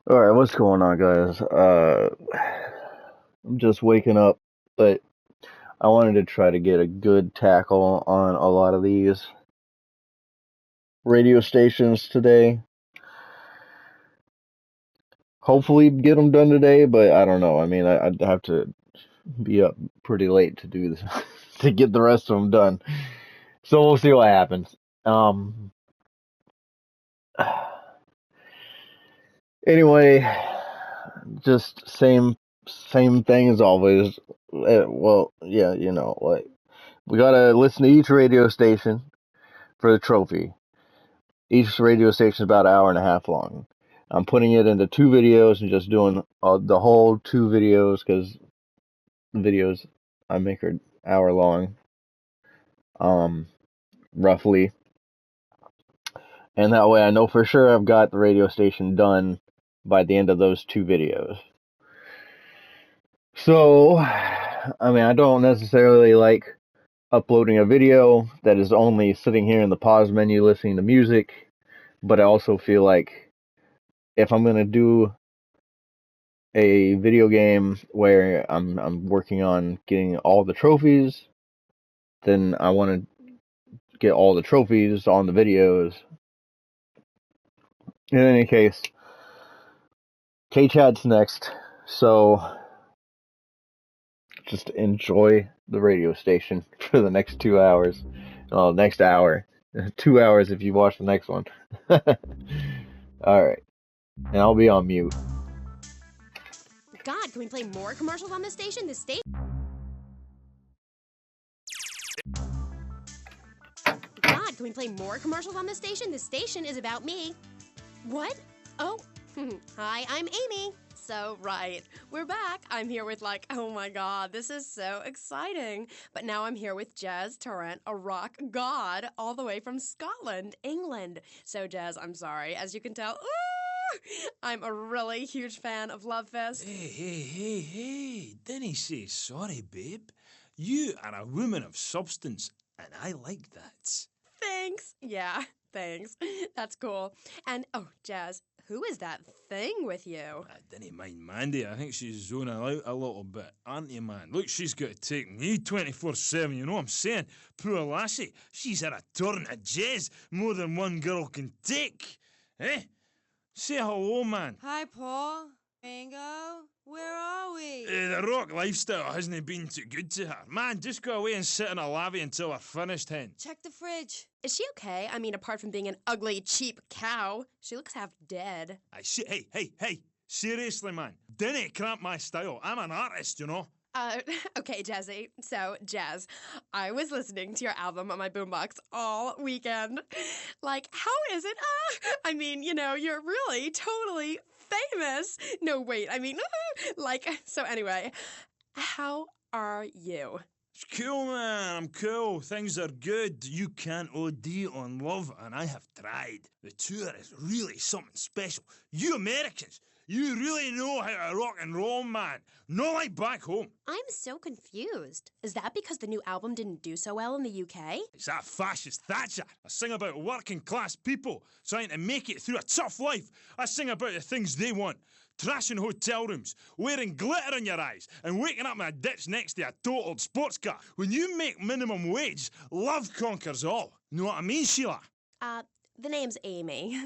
All right, what's going on, guys? I'm just waking up, but I wanted to try to get a good tackle on a lot of these radio stations today. Hopefully, get them done today, but I don't know. I mean, I'd have to be up pretty late to do this to get the rest of them done. So we'll see what happens. Um, anyway, just same thing as always. Well, yeah, like we gotta listen to each radio station for the trophy. Each radio station is about an hour and a half long. I'm putting it into two videos and just doing the whole two videos because videos I make are hour long, um, roughly, and that way I know for sure I've got the radio station done by the end of those two videos. So, I mean, I don't necessarily like uploading a video that is only sitting here in the pause menu listening to music, but I also feel like if I'm gonna do a video game where I'm working on getting all the trophies, then I want to get all the trophies on the videos. In any case, K-Chat's next, so just enjoy the radio station for the next 2 hours. Well, next hour. 2 hours if you watch the next one. Alright. And I'll be on mute. God, can we play more commercials on this station? This station. God, can we play more commercials on this station? This station is about me. What? Oh, hi, I'm Amy. So, right, we're back. I'm here with oh my God, this is so exciting. But now I'm here with Jazz Torrent, a rock god, all the way from Scotland, England. So, Jazz, I'm sorry. As you can tell, I'm a really huge fan of Love Fest. Hey, didn't say sorry, babe. You are a woman of substance, and I like that. Thanks. Yeah, thanks. That's cool. And, oh, Jazz, who is that thing with you? I didn't mind Mandy. I think she's zoning out a little bit, aren't you, man? Look, she's got to take me 24/7, you know what I'm saying? Poor lassie, she's had a turn of jazz more than one girl can take. Eh? Say hello, man. Hi, Paul. Mango, where are we? The rock lifestyle hasn't been too good to her. Man, just go away and sit in a lavvy until we're finished, hen. Check the fridge. Is she okay? I mean, apart from being an ugly, cheap cow, she looks half dead. Hey. Seriously, man. Didn't cramp my style. I'm an artist, you know. Okay, Jazzy. So, Jazz, I was listening to your album on my boombox all weekend. How is it? I mean, you're really totally famous. No, wait, I mean, so anyway, how are you? It's cool, man. I'm cool. Things are good. You can't OD on love, and I have tried. The tour is really something special. You Americans, you really know how to rock and roll, man. Not like back home. I'm so confused. Is that because the new album didn't do so well in the UK? It's that fascist Thatcher. I sing about working class people trying to make it through a tough life. I sing about the things they want. Trashing hotel rooms, wearing glitter in your eyes, and waking up in a ditch next to a totaled sports car. When you make minimum wage, love conquers all. Know what I mean, Sheila? The name's Amy.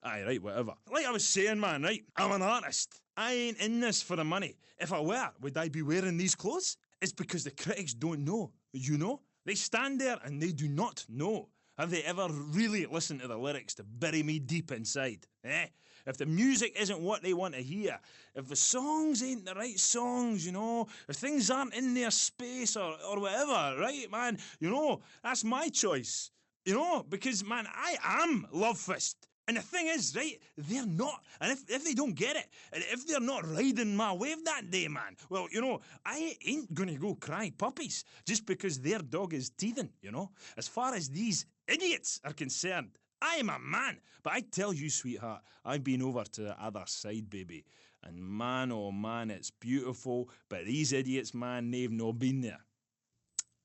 Aye, right, whatever. Like I was saying, man, right? I'm an artist. I ain't in this for the money. If I were, would I be wearing these clothes? It's because the critics don't know. You know? They stand there and they do not know. Have they ever really listened to the lyrics to bury me deep inside? If the music isn't what they want to hear, if the songs ain't the right songs, if things aren't in their space or whatever, right, man, that's my choice. Because, man, I am Love Fist. And the thing is, right, they're not. And if they don't get it, and if they're not riding my wave that day, man, well, I ain't gonna go cry puppies just because their dog is teething, As far as these idiots are concerned, I am a man. But I tell you, sweetheart, I've been over to the other side, baby. And man, oh man, it's beautiful. But these idiots, man, they've not been there.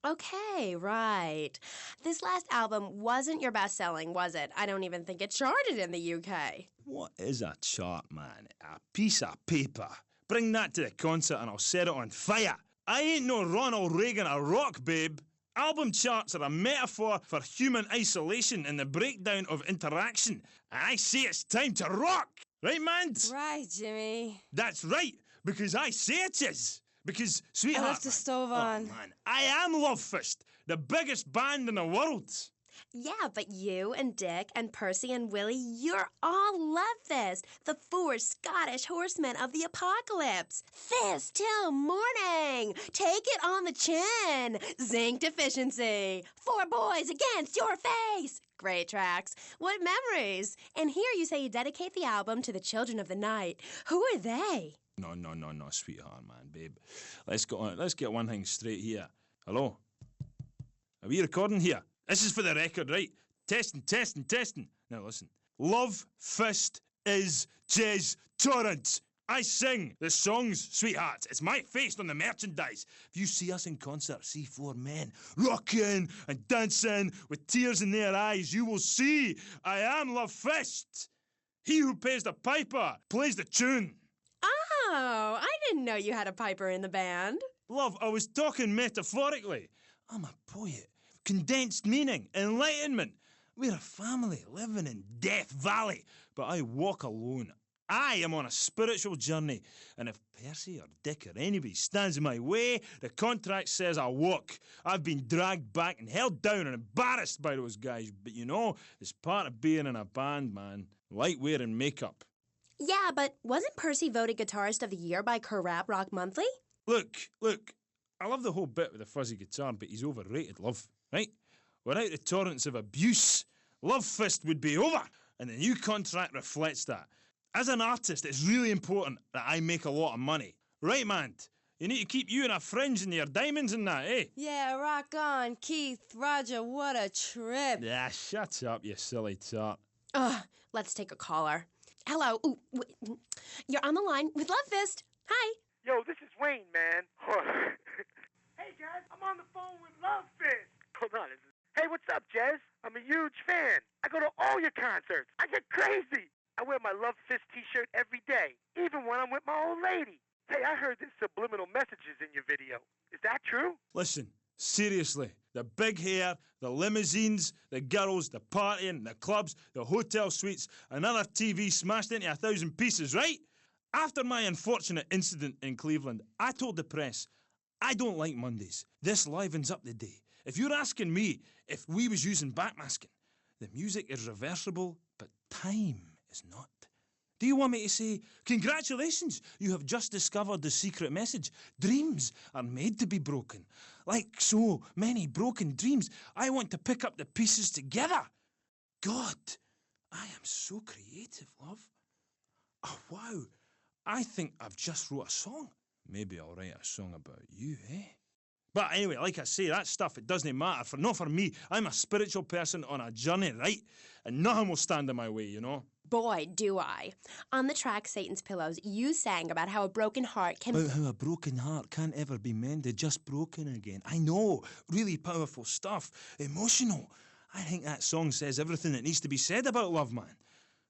Okay, right. This last album wasn't your best-selling, was it? I don't even think it charted in the UK. What is a chart, man? A piece of paper. Bring that to the concert and I'll set it on fire. I ain't no Ronald Reagan of rock, babe. Album charts are a metaphor for human isolation and the breakdown of interaction. And I say it's time to rock. Right, man? Right, Jimmy. That's right, because I say it is. Because, sweetheart, I left the man, stove on. Oh, man, I am Love Fist, the biggest band in the world. Yeah, but you and Dick and Percy and Willie, you're all Love Fist, the 4 Scottish horsemen of the apocalypse. Fist till morning. Take it on the chin. Zinc deficiency. 4 boys against your face. Great tracks. What memories. And here you say you dedicate the album to the children of the night. Who are they? No, sweetheart, man, babe. Let's get one thing straight here. Hello? Are we recording here? This is for the record, right? Testing. Now listen. Love Fist is Jez Torrance. I sing the songs, sweethearts. It's my face on the merchandise. If you see us in concert, see 4 men rocking and dancing with tears in their eyes, you will see I am Love Fist. He who pays the piper plays the tune. Oh, I didn't know you had a piper in the band. Love, I was talking metaphorically. I'm a poet. Condensed meaning, enlightenment. We're a family living in Death Valley, but I walk alone. I am on a spiritual journey, and if Percy or Dick or anybody stands in my way, the contract says I walk. I've been dragged back and held down and embarrassed by those guys, but you know, it's part of being in a band, man. Like wearing makeup. Yeah, but wasn't Percy voted Guitarist of the Year by Kerrap Rock Monthly? Look, I love the whole bit with the fuzzy guitar, but he's overrated, love, right? Without the torrents of abuse, Love Fist would be over, and the new contract reflects that. As an artist, it's really important that I make a lot of money. Right, man? You need to keep you and a fringe and your diamonds and that, eh? Yeah, rock on, Keith, Roger, what a trip. Yeah, shut up, you silly tart. Ugh, let's take a caller. Hello. Ooh, you're on the line with Love Fist. Hi. Yo, this is Wayne, man. Hey, guys, I'm on the phone with Love Fist. Hold on. Hey, what's up, Jez? I'm a huge fan. I go to all your concerts. I get crazy. I wear my Love Fist t-shirt every day, even when I'm with my old lady. Hey, I heard there's subliminal messages in your video. Is that true? Listen, seriously, the big hair, the limousines, the girls, the partying, the clubs, the hotel suites, another TV smashed into 1,000 pieces, right? After my unfortunate incident in Cleveland, I told the press, I don't like Mondays. This livens up the day. If you're asking me if we was using backmasking, the music is reversible, but time is not. Do you want me to say, congratulations, you have just discovered the secret message. Dreams are made to be broken. Like so many broken dreams, I want to pick up the pieces together. God, I am so creative, love. Oh, wow. I think I've just wrote a song. Maybe I'll write a song about you, eh? But anyway, like I say, that stuff, it doesn't matter. Not for me. I'm a spiritual person on a journey, right? And nothing will stand in my way, you know? Boy, do I. On the track Satan's Pillows, you sang about how a broken heart can... About how a broken heart can't ever be mended, just broken again. I know. Really powerful stuff. Emotional. I think that song says everything that needs to be said about love, man.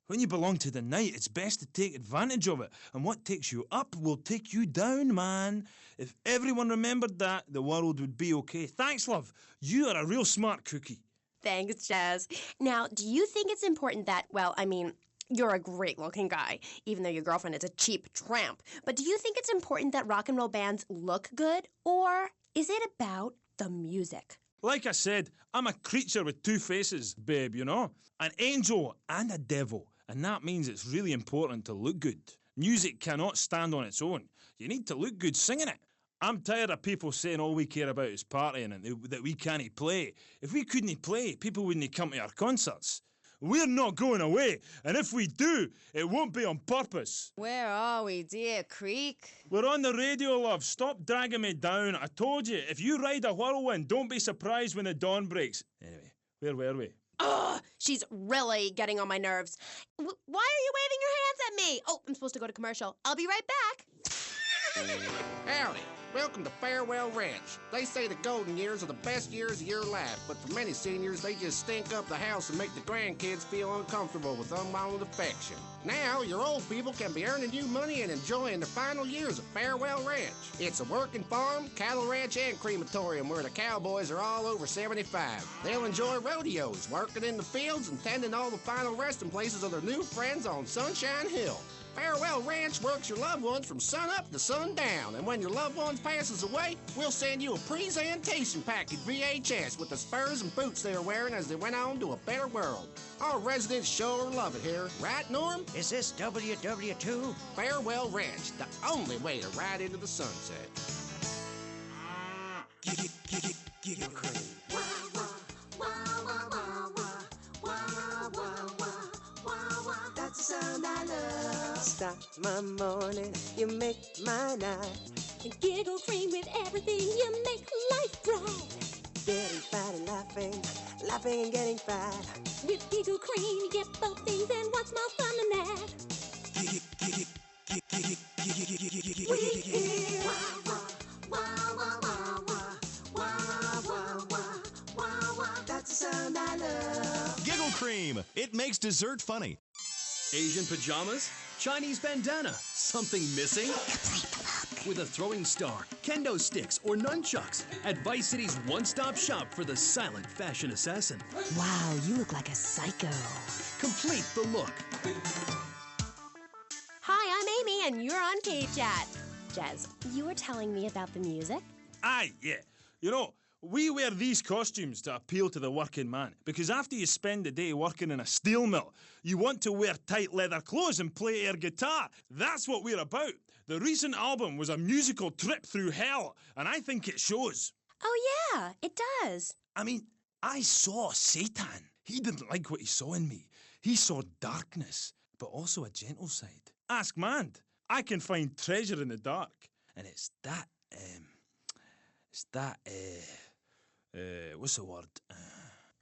When you belong to the night, it's best to take advantage of it. And what takes you up will take you down, man. If everyone remembered that, the world would be okay. Thanks, love. You are a real smart cookie. Thanks, Jazz. Now, do you think it's important that, well, I mean, you're a great-looking guy, even though your girlfriend is a cheap tramp. But do you think it's important that rock and roll bands look good? Or is it about the music? Like I said, I'm a creature with 2 faces, babe, you know? An angel and a devil. And that means it's really important to look good. Music cannot stand on its own. You need to look good singing it. I'm tired of people saying all we care about is partying and that we can't play. If we couldn't play, people wouldn't come to our concerts. We're not going away, and if we do, it won't be on purpose. Where are we, dear Creek? We're on the radio, love. Stop dragging me down. I told you, if you ride a whirlwind, don't be surprised when the dawn breaks. Anyway, where were we? Ugh, she's really getting on my nerves. Why are you waving your hands at me? Oh, I'm supposed to go to commercial. I'll be right back. Howdy. Welcome to Farewell Ranch. They say the golden years are the best years of your life, but for many seniors, they just stink up the house and make the grandkids feel uncomfortable with unwanted affection. Now, your old people can be earning you money and enjoying the final years of Farewell Ranch. It's a working farm, cattle ranch, and crematorium where the cowboys are all over 75. They'll enjoy rodeos, working in the fields, and tending all the final resting places of their new friends on Sunshine Hill. Farewell Ranch works your loved ones from sun up to sundown, and when your loved ones passes away, we'll send you a presentation package VHS with the spurs and boots they were wearing as they went on to a better world. Our residents sure love it here, right, Norm? Is this WW2? Farewell Ranch, the only way to ride into the sunset. Giggle cream. That's the sound I love. Stop my morning, you make my night. And giggle cream with everything, you make life bright. Getting fat and laughing, laughing and getting fat. With giggle cream, you get both things, and what's more fun than that? We hear that's the sound I love. Giggle Cream. It makes dessert funny. Asian pajamas? Chinese bandana? Something missing? With a throwing star, kendo sticks, or nunchucks at Vice City's one-stop shop for the silent fashion assassin. Wow, you look like a psycho. Complete the look. Hi, I'm Amy, and you're on K-Chat. Jez, you were telling me about the music? Aye, yeah. You know, we wear these costumes to appeal to the working man, because after you spend the day working in a steel mill, you want to wear tight leather clothes and play air guitar. That's what we're about. The recent album was a musical trip through hell, and I think it shows. Oh, yeah, it does. I mean, I saw Satan. He didn't like what he saw in me. He saw darkness, but also a gentle side. Ask Mand. I can find treasure in the dark, and it's that, what's the word?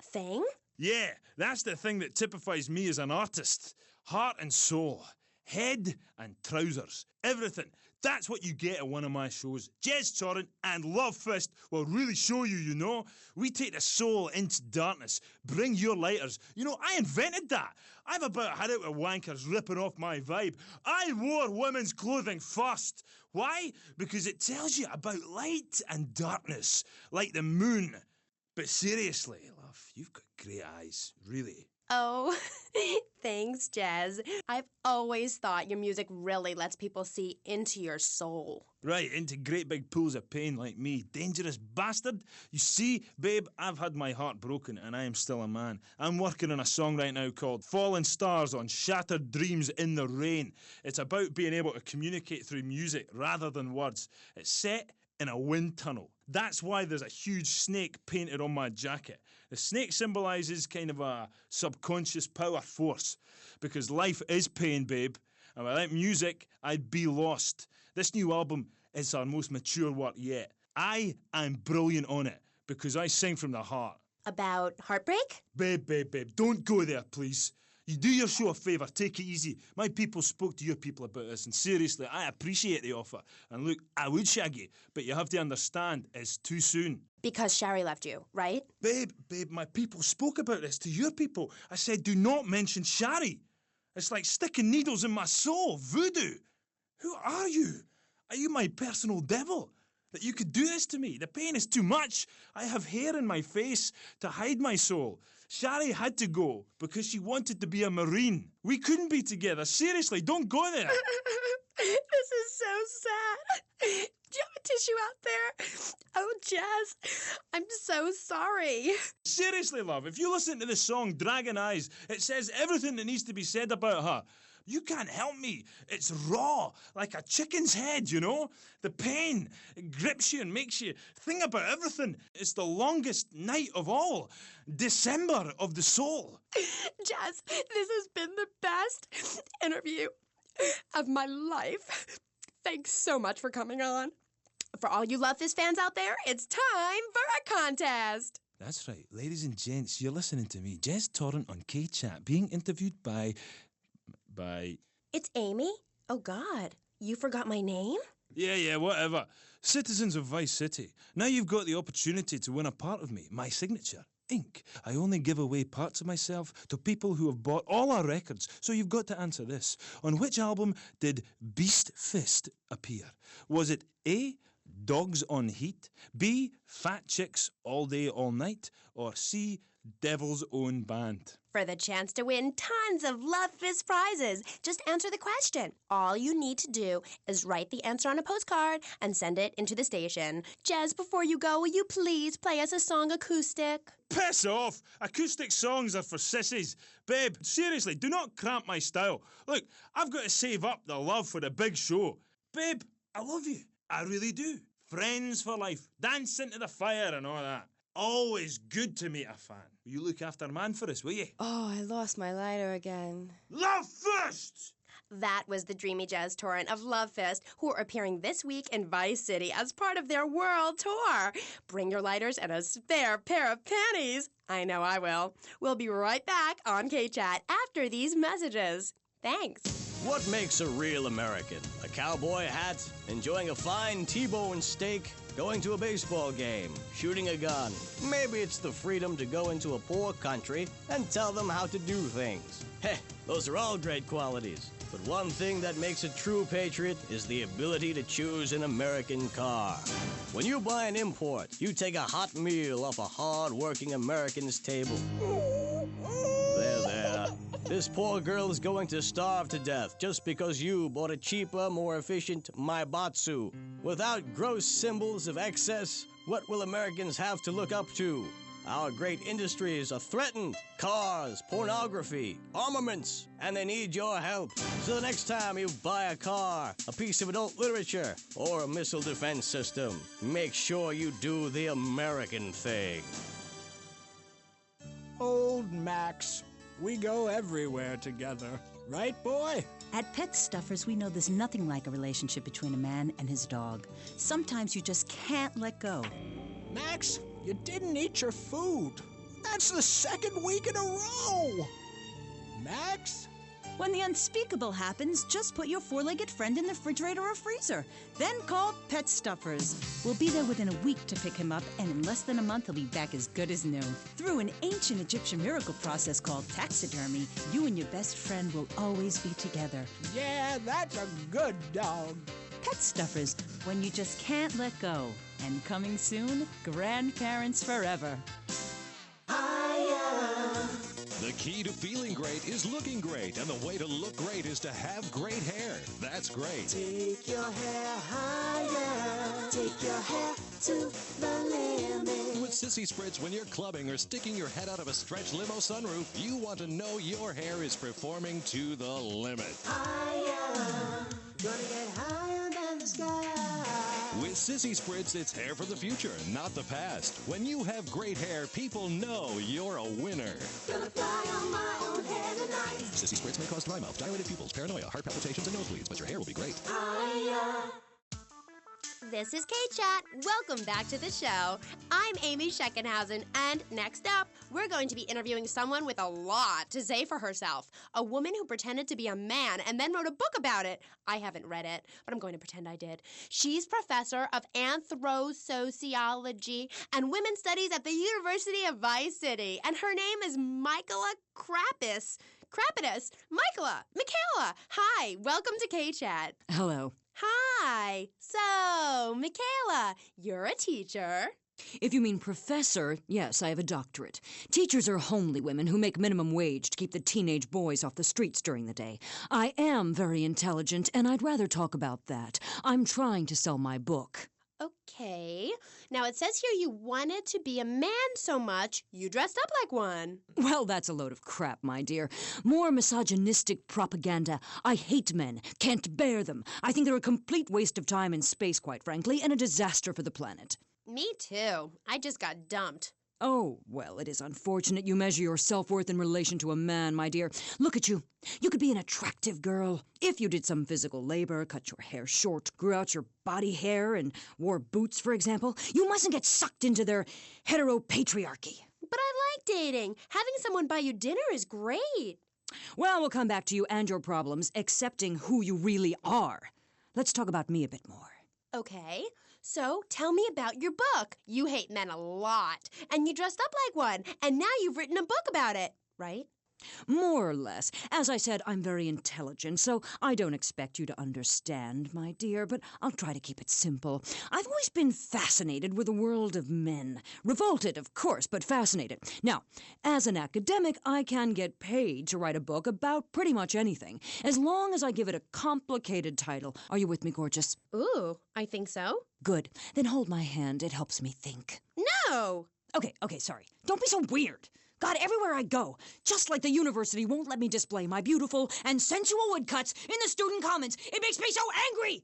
Thing? Yeah, that's the thing that typifies me as an artist. Heart and soul. Head and trousers. Everything. That's what you get at one of my shows. Jez Torrent and Love Fist will really show you, you know. We take the soul into darkness. Bring your lighters. You know, I invented that. I've about had it with wankers ripping off my vibe. I wore women's clothing first. Why? Because it tells you about light and darkness, like the moon. But seriously, love, you've got great eyes, really. Oh, thanks, Jez. I've always thought your music really lets people see into your soul. Right, into great big pools of pain like me. Dangerous bastard. You see, babe, I've had my heart broken and I am still a man. I'm working on a song right now called Fallen Stars on Shattered Dreams in the Rain. It's about being able to communicate through music rather than words. It's set in a wind tunnel. That's why there's a huge snake painted on my jacket. The snake symbolises kind of a subconscious power force. Because life is pain, babe. And without music, I'd be lost. This new album is our most mature work yet. I am brilliant on it because I sing from the heart. About heartbreak? Babe, don't go there, please. You do your show a favour, take it easy. My people spoke to your people about this, and seriously, I appreciate the offer. And look, I would shag you, but you have to understand, it's too soon. Because Shari left you, right? Babe, my people spoke about this to your people. I said, do not mention Shari. It's like sticking needles in my soul, voodoo. Who are you? Are you my personal devil? That you could do this to me? The pain is too much. I have hair in my face to hide my soul. Shari had to go because she wanted to be a Marine. We couldn't be together. Seriously, don't go there. This is so sad. Do you have a tissue out there? Oh, Jez, I'm so sorry. Seriously, love, if you listen to the song Dragon Eyes, it says everything that needs to be said about her. You can't help me. It's raw, like a chicken's head, you know? The pain, it grips you and makes you think about everything. It's the longest night of all. December of the soul. Jez, this has been the best interview of my life. Thanks so much for coming on. For all you Love Fist fans out there, it's time for a contest. That's right. Ladies and gents, you're listening to me, Jez Torrent on K-Chat, being interviewed by... It's Amy? Oh, God. You forgot my name? Yeah, whatever. Citizens of Vice City, now you've got the opportunity to win a part of me, my signature. Ink. I only give away parts of myself to people who have bought all our records, so you've got to answer this. On which album did Beast Fist appear? Was it A, Dogs on Heat, B, Fat Chicks All Day All Night, or C, Devil's Own Band? For the chance to win tons of Love Fist prizes, just answer the question. All you need to do is write the answer on a postcard and send it into the station. Jez, before you go, will you please play us a song acoustic? Piss off! Acoustic songs are for sissies. Babe, seriously, do not cramp my style. Look, I've got to save up the love for the big show. Babe, I love you. I really do. Friends for life. Dance into the fire and all that. Always good to meet a fan. Will you look after man for us, will you? Oh, I lost my lighter again. Love first! That was the Dreamy Jazz Torrent of Love Fist, who are appearing this week in Vice City as part of their world tour. Bring your lighters and a spare pair of panties. I know I will. We'll be right back on K-Chat after these messages. Thanks. What makes a real American? A cowboy hat, enjoying a fine T-bone steak, going to a baseball game, shooting a gun. Maybe it's the freedom to go into a poor country and tell them how to do things. Heh, those are all great qualities. But one thing that makes a true patriot is the ability to choose an American car. When you buy an import, you take a hot meal off a hard-working American's table. There. This poor girl is going to starve to death just because you bought a cheaper, more efficient Maibatsu. Without gross symbols of excess, what will Americans have to look up to? Our great industries are threatened. Cars, pornography, armaments, and they need your help. So the next time you buy a car, a piece of adult literature, or a missile defense system, make sure you do the American thing. Old Max. We go everywhere together. Right, boy? At Pet Stuffers, we know there's nothing like a relationship between a man and his dog. Sometimes you just can't let go. Max, you didn't eat your food. That's the second week in a row. Max? When the unspeakable happens, just put your four-legged friend in the refrigerator or freezer. Then call Pet Stuffers. We'll be there within a week to pick him up, and in less than a month, he'll be back as good as new. Through an ancient Egyptian miracle process called taxidermy, you and your best friend will always be together. Yeah, that's a good dog. Pet Stuffers, when you just can't let go. And coming soon, grandparents forever. The key to feeling great is looking great, and the way to look great is to have great hair. That's great. Take your hair higher. Take your hair to the limit. With Sissy Spritz, when you're clubbing or sticking your head out of a stretch limo sunroof, you want to know your hair is performing to the limit. Higher. Gonna get higher than the sky. With Sissy Spritz, it's hair for the future, not the past. When you have great hair, people know you're a winner. Gonna fly on my own hair tonight. Sissy Spritz may cause dry mouth, dilated pupils, paranoia, heart palpitations, and nosebleeds, but your hair will be great. Higher. This is K-Chat. Welcome back to the show. I'm Amy Scheckenhausen, and next up, we're going to be interviewing someone with a lot to say for herself. A woman who pretended to be a man and then wrote a book about it. I haven't read it, but I'm going to pretend I did. She's professor of anthro-sociology and women's studies at the University of Vice City, and her name is Michaela Krapitus. Michaela! Hi, welcome to K-Chat. Hello. Hi. So, Michaela, you're a teacher. If you mean professor, yes, I have a doctorate. Teachers are homely women who make minimum wage to keep the teenage boys off the streets during the day. I am very intelligent, and I'd rather talk about that. I'm trying to sell my book. Okay. Now, it says here you wanted to be a man so much, you dressed up like one. Well, that's a load of crap, my dear. More misogynistic propaganda. I hate men. Can't bear them. I think they're a complete waste of time and space, quite frankly, and a disaster for the planet. Me too. I just got dumped. Oh, well, it is unfortunate you measure your self-worth in relation to a man, my dear. Look at you. You could be an attractive girl. If you did some physical labor, cut your hair short, grew out your body hair, and wore boots, for example, you mustn't get sucked into their heteropatriarchy. But I like dating. Having someone buy you dinner is great. Well, we'll come back to you and your problems, accepting who you really are. Let's talk about me a bit more. Okay, so tell me about your book. You hate men a lot, and you dressed up like one, and now you've written a book about it, right? More or less. As I said, I'm very intelligent, so I don't expect you to understand, my dear, but I'll try to keep it simple. I've always been fascinated with the world of men. Revolted, of course, but fascinated. Now, as an academic, I can get paid to write a book about pretty much anything, as long as I give it a complicated title. Are you with me, gorgeous? Ooh, I think so. Good. Then hold my hand. It helps me think. No! Okay, sorry. Don't be so weird. God, everywhere I go, just like the university won't let me display my beautiful and sensual woodcuts in the student commons. It makes me so angry!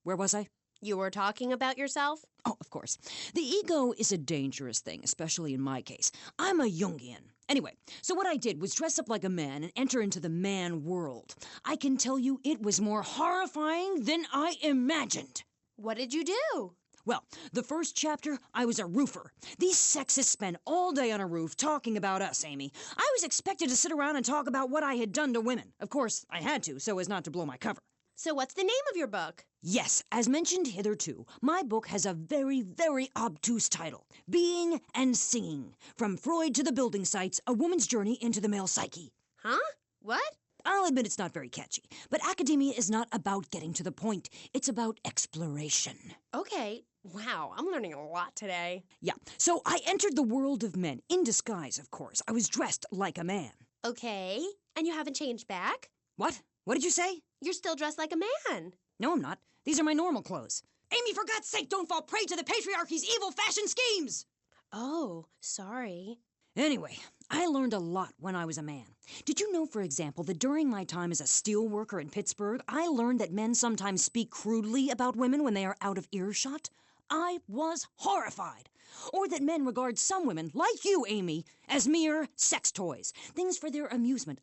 Where was I? You were talking about yourself? Oh, of course. The ego is a dangerous thing, especially in my case. I'm a Jungian. Anyway, so what I did was dress up like a man and enter into the man world. I can tell you it was more horrifying than I imagined. What did you do? Well, the first chapter, I was a roofer. These sexists spend all day on a roof talking about us, Amy. I was expected to sit around and talk about what I had done to women. Of course, I had to, so as not to blow my cover. So what's the name of your book? Yes, as mentioned hitherto, my book has a very, very obtuse title. Being and Singing. From Freud to the Building Sites, A Woman's Journey into the Male Psyche. Huh? What? I'll admit it's not very catchy, but academia is not about getting to the point. It's about exploration. Okay. Wow, I'm learning a lot today. Yeah, so I entered the world of men, in disguise, of course. I was dressed like a man. Okay, and you haven't changed back? What? What did you say? You're still dressed like a man. No, I'm not. These are my normal clothes. Amy, for God's sake, don't fall prey to the patriarchy's evil fashion schemes! Oh, sorry. Anyway, I learned a lot when I was a man. Did you know, for example, that during my time as a steel worker in Pittsburgh, I learned that men sometimes speak crudely about women when they are out of earshot? I was horrified. Or that men regard some women, like you, Amy, as mere sex toys, things for their amusement.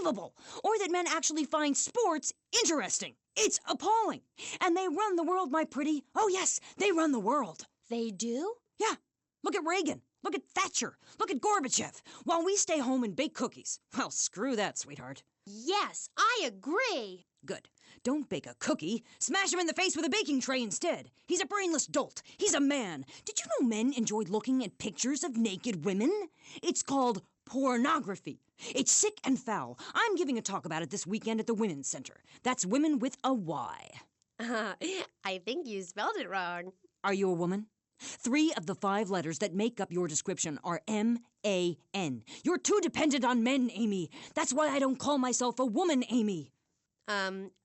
Unbelievable! Or that men actually find sports interesting. It's appalling. And they run the world, my pretty. Oh, yes, they run the world. They do? Yeah. Look at Reagan. Look at Thatcher. Look at Gorbachev. While we stay home and bake cookies. Well, screw that, sweetheart. Yes, I agree. Good. Don't bake a cookie. Smash him in the face with a baking tray instead. He's a brainless dolt. He's a man. Did you know men enjoy looking at pictures of naked women? It's called pornography. It's sick and foul. I'm giving a talk about it this weekend at the Women's Center. That's women with a Y. I think you spelled it wrong. Are you a woman? 3 of the 5 letters that make up your description are M-A-N. You're too dependent on men, Amy. That's why I don't call myself a woman, Amy.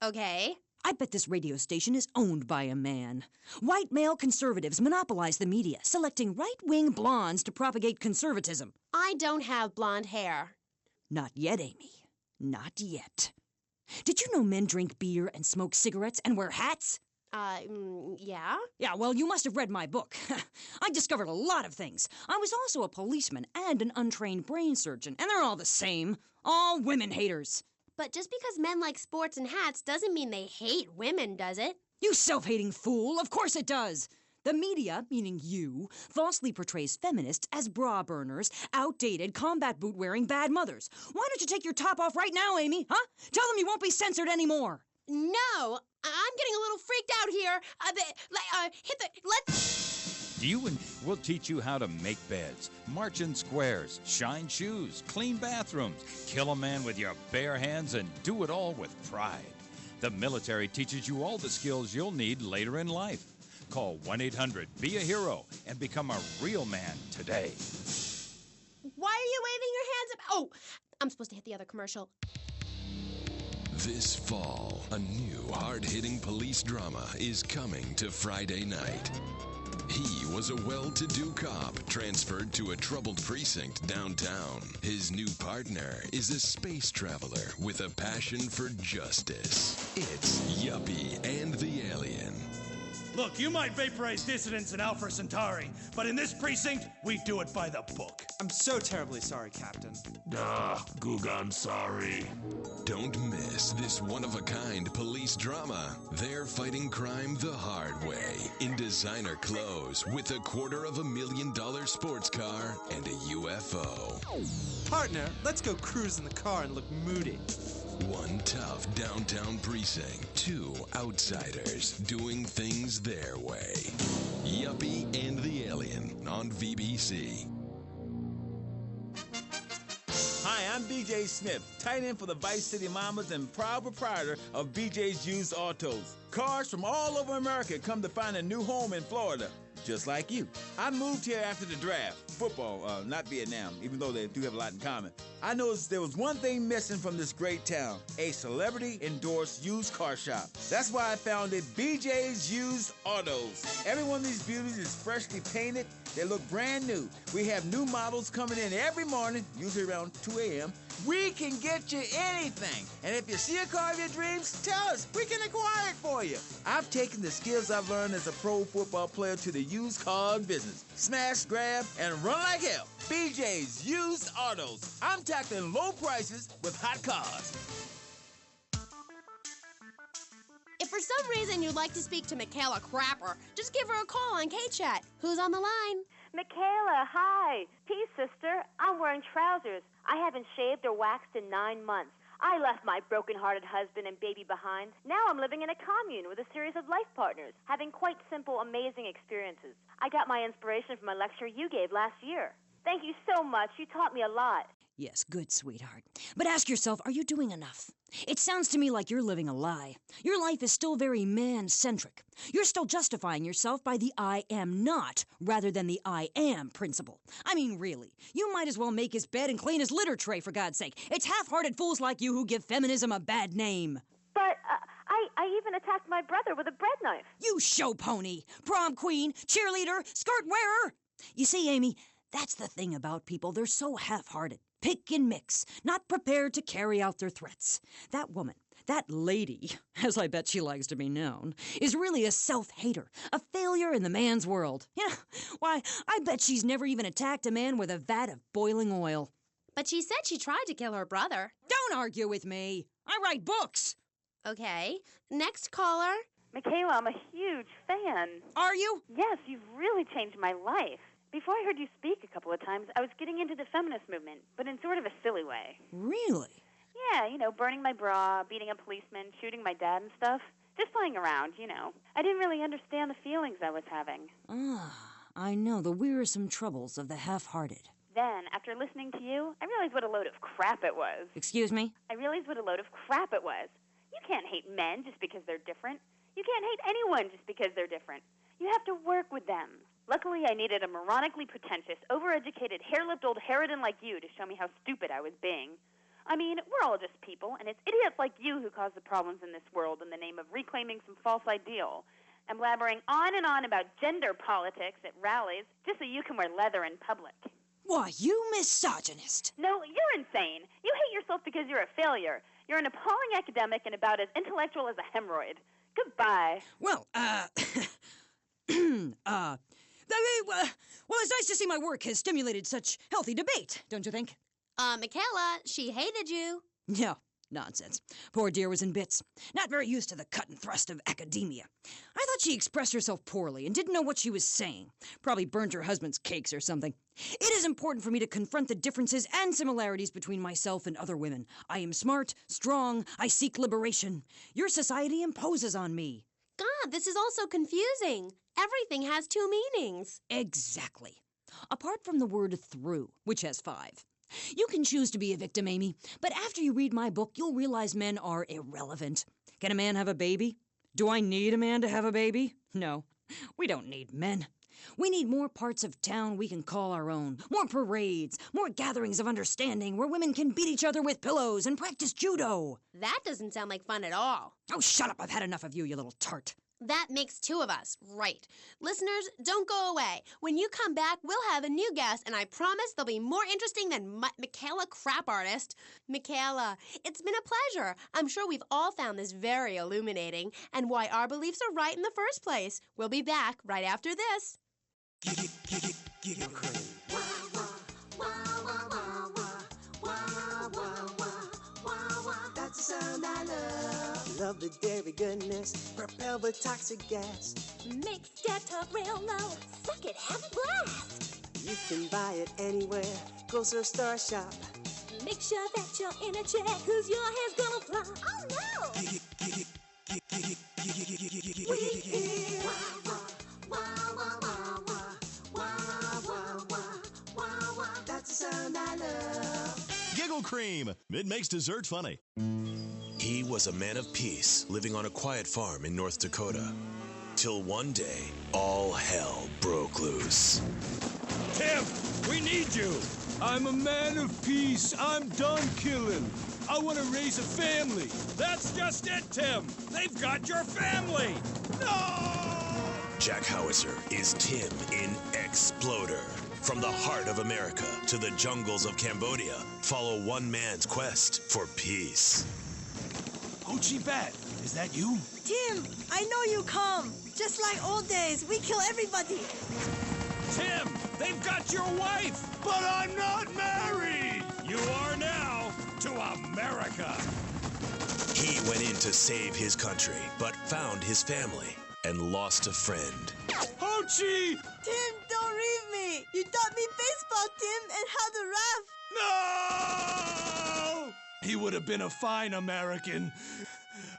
Okay. I bet this radio station is owned by a man. White male conservatives monopolize the media, selecting right-wing blondes to propagate conservatism. I don't have blonde hair. Not yet, Amy. Not yet. Did you know men drink beer and smoke cigarettes and wear hats? Yeah? Yeah, well, you must have read my book. I discovered a lot of things. I was also a policeman and an untrained brain surgeon, and they're all the same. All women haters. But just because men like sports and hats doesn't mean they hate women, does it? You self-hating fool! Of course it does! The media, meaning you, falsely portrays feminists as bra burners, outdated, combat boot-wearing bad mothers. Why don't you take your top off right now, Amy, huh? Tell them you won't be censored anymore. No! I'm getting a little freaked out here. Let's... We'll teach you how to make beds, march in squares, shine shoes, clean bathrooms, kill a man with your bare hands, and do it all with pride. The military teaches you all the skills you'll need later in life. Call 1-800-BE-A-HERO and become a real man today. Why are you waving your hands up? Oh, I'm supposed to hit the other commercial. This fall, a new hard-hitting police drama is coming to Friday night. He was a well-to-do cop transferred to a troubled precinct downtown. His new partner is a space traveler with a passion for justice. It's Yuppie and the Alien. Look, you might vaporize dissidents in Alpha Centauri, but in this precinct, we do it by the book. I'm so terribly sorry, Captain. I'm sorry. Don't miss this one-of-a-kind police drama. They're fighting crime the hard way, in designer clothes, with a $250,000 sports car and a UFO. Partner, let's go cruise in the car and look moody. One tough downtown precinct, two outsiders doing things their way. Yuppie and the Alien on VBC. Hi, I'm BJ Smith, tight end for the Vice City Mamas and proud proprietor of BJ's Used Autos. Cars from all over America come to find a new home in Florida, just like you. I moved here after the draft. Football, not Vietnam, even though they do have a lot in common. I noticed there was one thing missing from this great town, a celebrity-endorsed used car shop. That's why I founded BJ's Used Autos. Every one of these beauties is freshly painted. They look brand new. We have new models coming in every morning, usually around 2 a.m. We can get you anything. And if you see a car of your dreams, tell us. We can acquire it for you. I've taken the skills I've learned as a pro football player to the used car business. Smash, grab, and run like hell. BJ's Used Autos. I'm tackling low prices with hot cars. If for some reason you'd like to speak to Michaela Crapper, just give her a call on K-Chat. Who's on the line? Michaela, hi. Peace, sister. I'm wearing trousers. I haven't shaved or waxed in 9 months. I left my broken-hearted husband and baby behind. Now I'm living in a commune with a series of life partners, having quite simple, amazing experiences. I got my inspiration from a lecture you gave last year. Thank you so much. You taught me a lot. Yes, good, sweetheart. But ask yourself, are you doing enough? It sounds to me like you're living a lie. Your life is still very man-centric. You're still justifying yourself by the I am not, rather than the I am principle. I mean, really, you might as well make his bed and clean his litter tray, for God's sake. It's half-hearted fools like you who give feminism a bad name. But I even attacked my brother with a bread knife. You show pony, prom queen, cheerleader, skirt wearer. You see, Amy, that's the thing about people. They're so half-hearted. Pick and mix, not prepared to carry out their threats. That woman, that lady, as I bet she likes to be known, is really a self-hater, a failure in the man's world. Yeah, why, I bet she's never even attacked a man with a vat of boiling oil. But she said she tried to kill her brother. Don't argue with me. I write books. Okay, next caller. Michaela, I'm a huge fan. Are you? Yes, you've really changed my life. Before I heard you speak a couple of times, I was getting into the feminist movement, but in sort of a silly way. Really? Yeah, burning my bra, beating a policeman, shooting my dad and stuff. Just playing around, I didn't really understand the feelings I was having. Ah, I know, the wearisome troubles of the half-hearted. Then, after listening to you, I realized what a load of crap it was. Excuse me? I realized what a load of crap it was. You can't hate men just because they're different. You can't hate anyone just because they're different. You have to work with them. Luckily, I needed a moronically pretentious, overeducated, hair-lipped old harridan like you to show me how stupid I was being. I mean, we're all just people, and it's idiots like you who cause the problems in this world in the name of reclaiming some false ideal. And blabbering on and on about gender politics at rallies just so you can wear leather in public. Why, you misogynist. No, you're insane. You hate yourself because you're a failure. You're an appalling academic and about as intellectual as a hemorrhoid. Goodbye. Well, well, it's nice to see my work has stimulated such healthy debate, don't you think? Michaela, she hated you. No, nonsense. Poor dear was in bits. Not very used to the cut and thrust of academia. I thought she expressed herself poorly and didn't know what she was saying. Probably burned her husband's cakes or something. It is important for me to confront the differences and similarities between myself and other women. I am smart, strong, I seek liberation. Your society imposes on me. God, this is all so confusing. Everything has two meanings. Exactly. Apart from the word through, which has 5. You can choose to be a victim, Amy, but after you read my book, you'll realize men are irrelevant. Can a man have a baby? Do I need a man to have a baby? No, we don't need men. We need more parts of town we can call our own, more parades, more gatherings of understanding where women can beat each other with pillows and practice judo. That doesn't sound like fun at all. Oh, shut up. I've had enough of you, you little tart. That makes 2 of us, right. Listeners, don't go away. When you come back, we'll have a new guest, and I promise they'll be more interesting than Michaela Crap Artist. Michaela, it's been a pleasure. I'm sure we've all found this very illuminating, and why our beliefs are right in the first place. We'll be back right after this. Get your cream. That's the sound I love. Love the dairy goodness, propelled with toxic gas. Makes that talk real low. Suck it, have a blast. You can buy it anywhere. Go to a star shop. Make sure that you're in a chair, cause your hair's gonna fly. Oh no! We hear wah wah wah wah wah wah wah wah. That's the sound I love. Giggle Cream. It makes dessert funny. He was a man of peace living on a quiet farm in North Dakota. Till one day, all hell broke loose. Tim, we need you. I'm a man of peace. I'm done killing. I want to raise a family. That's just it, Tim. They've got your family. No! Jack Howitzer is Tim in Exploder. From the heart of America to the jungles of Cambodia, follow one man's quest for peace. Ho Chi Bat, is that you? Tim, I know you come. Just like old days, we kill everybody. Tim, they've got your wife. But I'm not married. You are now to America. He went in to save his country, but found his family and lost a friend. Ho Chi! Tim, don't leave me. You taught me baseball, Tim, and how to ref. No! He would have been a fine American.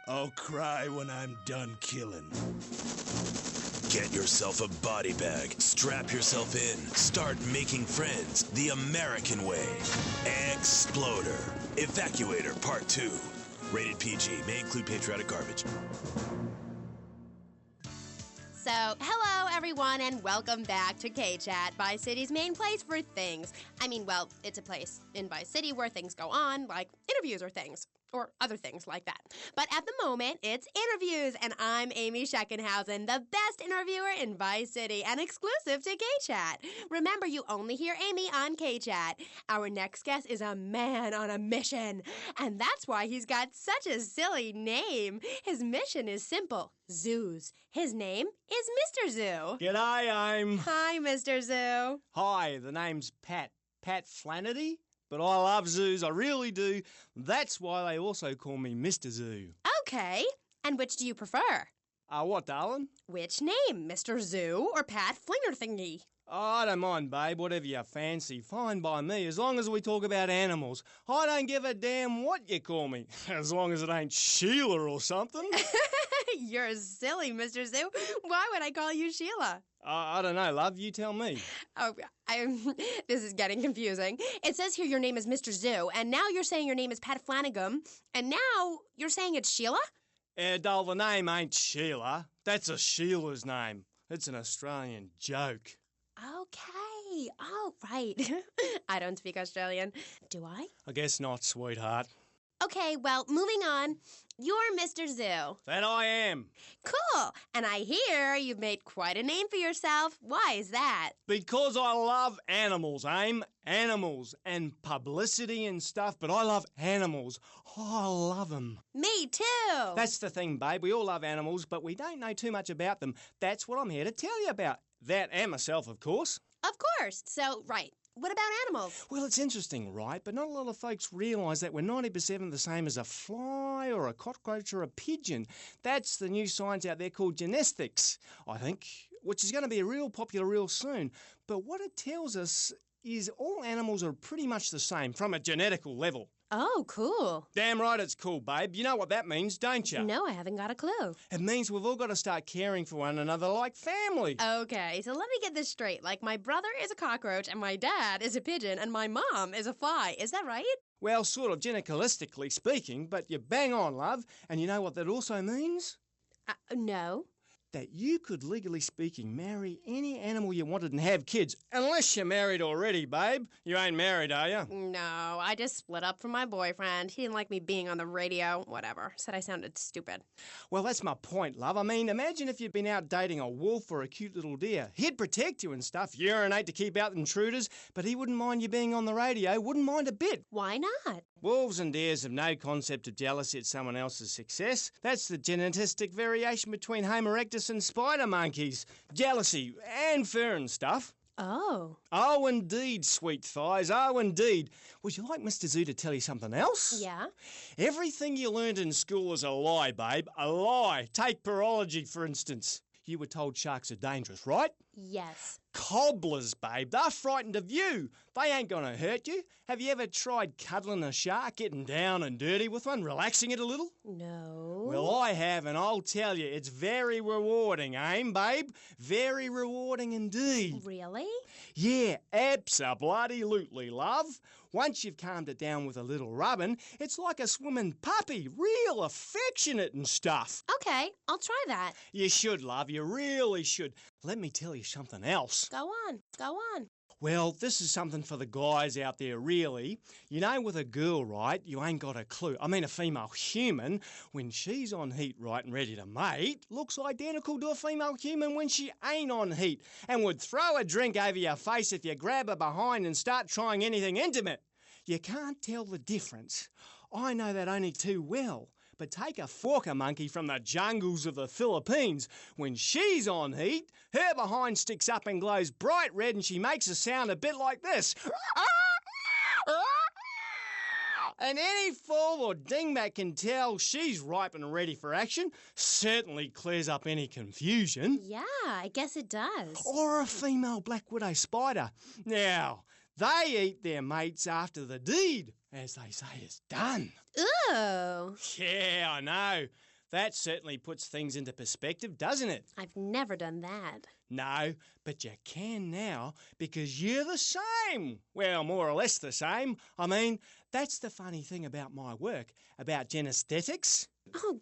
I'll cry when I'm done killing. Get yourself a body bag, strap yourself in, start making friends the American way. Exploder. Evacuator Part 2. Rated PG. May include patriotic garbage. So, hello everyone and welcome back to K-Chat, Vice City's main place for things. I mean, well, it's a place in Vice City where things go on, like interviews or things, or other things like that. But at the moment, it's interviews, and I'm Amy Scheckenhausen, the best interviewer in Vice City and exclusive to K-Chat. Remember, you only hear Amy on K-Chat. Our next guest is a man on a mission, and that's why he's got such a silly name. His mission is simple. Zoos. His name is Mr. Zoo. G'day, Hi, Mr. Zoo. Hi, the name's Pat Flannery, but I love zoos, I really do. That's why they also call me Mr. Zoo. Okay, and which do you prefer? What, darling? Which name, Mr. Zoo or Pat Flinger Thingy? Oh, I don't mind, babe, whatever you fancy. Fine by me, as long as we talk about animals. I don't give a damn what you call me, as long as it ain't Sheila or something. You're silly, Mr. Zoo. Why would I call you Sheila? I don't know, love. You tell me. Oh, this is getting confusing. It says here your name is Mr. Zoo, and now you're saying your name is Pat Flanagan, and now you're saying it's Sheila? Doll, the name ain't Sheila. That's a Sheila's name. It's an Australian joke. Okay. Oh, right. I don't speak Australian. Do I? I guess not, sweetheart. Okay, well, moving on. You're Mr. Zoo. That I am. Cool. And I hear you've made quite a name for yourself. Why is that? Because I love animals, Aim. Animals and publicity and stuff, but I love animals. Oh, I love them. Me too. That's the thing, babe. We all love animals, but we don't know too much about them. That's what I'm here to tell you about. That and myself, of course. Of course. So, right. What about animals? Well, it's interesting, right? But not a lot of folks realise that we're 90% the same as a fly or a cockroach or a pigeon. That's the new science out there called genetics, I think, which is going to be real popular real soon. But what it tells us is all animals are pretty much the same from a genetical level. Oh, cool. Damn right it's cool, babe. You know what that means, don't you? No, I haven't got a clue. It means we've all got to start caring for one another like family. Okay, so let me get this straight. Like, my brother is a cockroach, and my dad is a pigeon, and my mom is a fly. Is that right? Well, sort of genetically speaking, but you're bang on, love. And you know what that also means? No. That you could, legally speaking, marry any animal you wanted and have kids. Unless you're married already, babe. You ain't married, are you? No, I just split up from my boyfriend. He didn't like me being on the radio. Whatever. Said I sounded stupid. Well, that's my point, love. I mean, imagine if you'd been out dating a wolf or a cute little deer. He'd protect you and stuff, urinate to keep out intruders, but he wouldn't mind you being on the radio, wouldn't mind a bit. Why not? Wolves and deers have no concept of jealousy at someone else's success. That's the genetic variation between Homo erectus and spider monkeys. Jealousy and fur and stuff. Oh. Oh, indeed, sweet thighs. Oh, indeed. Would you like Mr. Zoo to tell you something else? Yeah? Everything you learned in school is a lie, babe. A lie. Take parology, for instance. You were told sharks are dangerous, right? Yes. Cobblers, babe. They're frightened of you. They ain't gonna hurt you. Have you ever tried cuddling a shark, getting down and dirty with one, relaxing it a little? No. Well, I have, and I'll tell you, it's very rewarding, babe? Very rewarding indeed. Really? Yeah, abso-bloody-lutely, love. Once you've calmed it down with a little rubbing, it's like a swimming puppy, real affectionate and stuff. Okay, I'll try that. You should, love, you really should. Let me tell you something else. Go on. Well, this is something for the guys out there, really. You know, with a girl, right, you ain't got a clue. I mean, a female human, when she's on heat, right, and ready to mate, looks identical to a female human when she ain't on heat, and would throw a drink over your face if you grab her behind and start trying anything intimate. You can't tell the difference. I know that only too well. But take a forker monkey from the jungles of the Philippines. When she's on heat, her behind sticks up and glows bright red and she makes a sound a bit like this. And any fool or dingbat can tell she's ripe and ready for action. Certainly clears up any confusion. Yeah, I guess it does. Or a female black widow spider. Now, they eat their mates after the deed, as they say is done. Ooh. Yeah, I know. That certainly puts things into perspective, doesn't it? I've never done that. No, but you can now because you're the same. Well, more or less the same. I mean, that's the funny thing about my work, about genesthetics. Oh,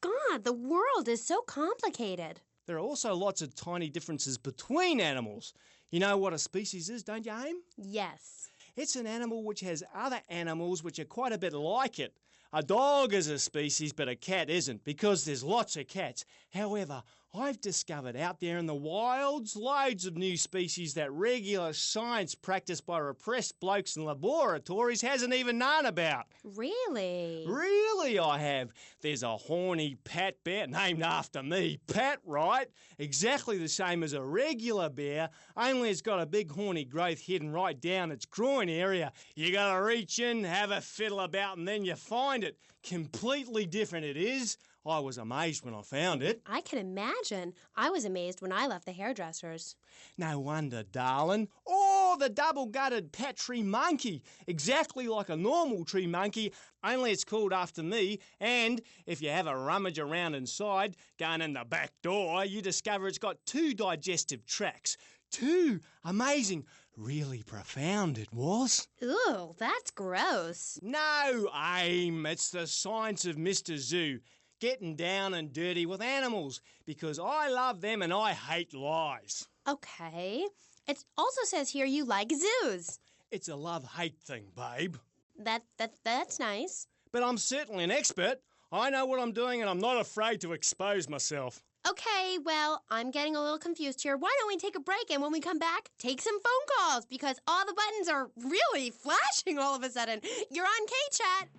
God, the world is so complicated. There are also lots of tiny differences between animals. You know what a species is, don't you, Aim? Yes. It's an animal which has other animals which are quite a bit like it. A dog is a species, but a cat isn't, because there's lots of cats. However, I've discovered out there in the wilds loads of new species that regular science practiced by repressed blokes in laboratories hasn't even known about. Really? Really, I have. There's a horny Pat bear, named after me, Pat, right? Exactly the same as a regular bear, only it's got a big horny growth hidden right down its groin area. You gotta reach in, have a fiddle about, and then you find it. Completely different it is. I was amazed when I found it. I can imagine. I was amazed when I left the hairdressers. No wonder, darling. Oh, the double-gutted pat tree monkey. Exactly like a normal tree monkey, only it's called after me. And if you have a rummage around inside, going in the back door, you discover it's got 2 digestive tracts. 2. Amazing. Really profound it was. Ooh, that's gross. No, Aim. It's the science of Mr. Zoo. Getting down and dirty with animals, because I love them and I hate lies. Okay. It also says here you like zoos. It's a love-hate thing, babe. That's nice. But I'm certainly an expert. I know what I'm doing and I'm not afraid to expose myself. Okay, well, I'm getting a little confused here. Why don't we take a break and when we come back, take some phone calls because all the buttons are really flashing all of a sudden. You're on K-Chat.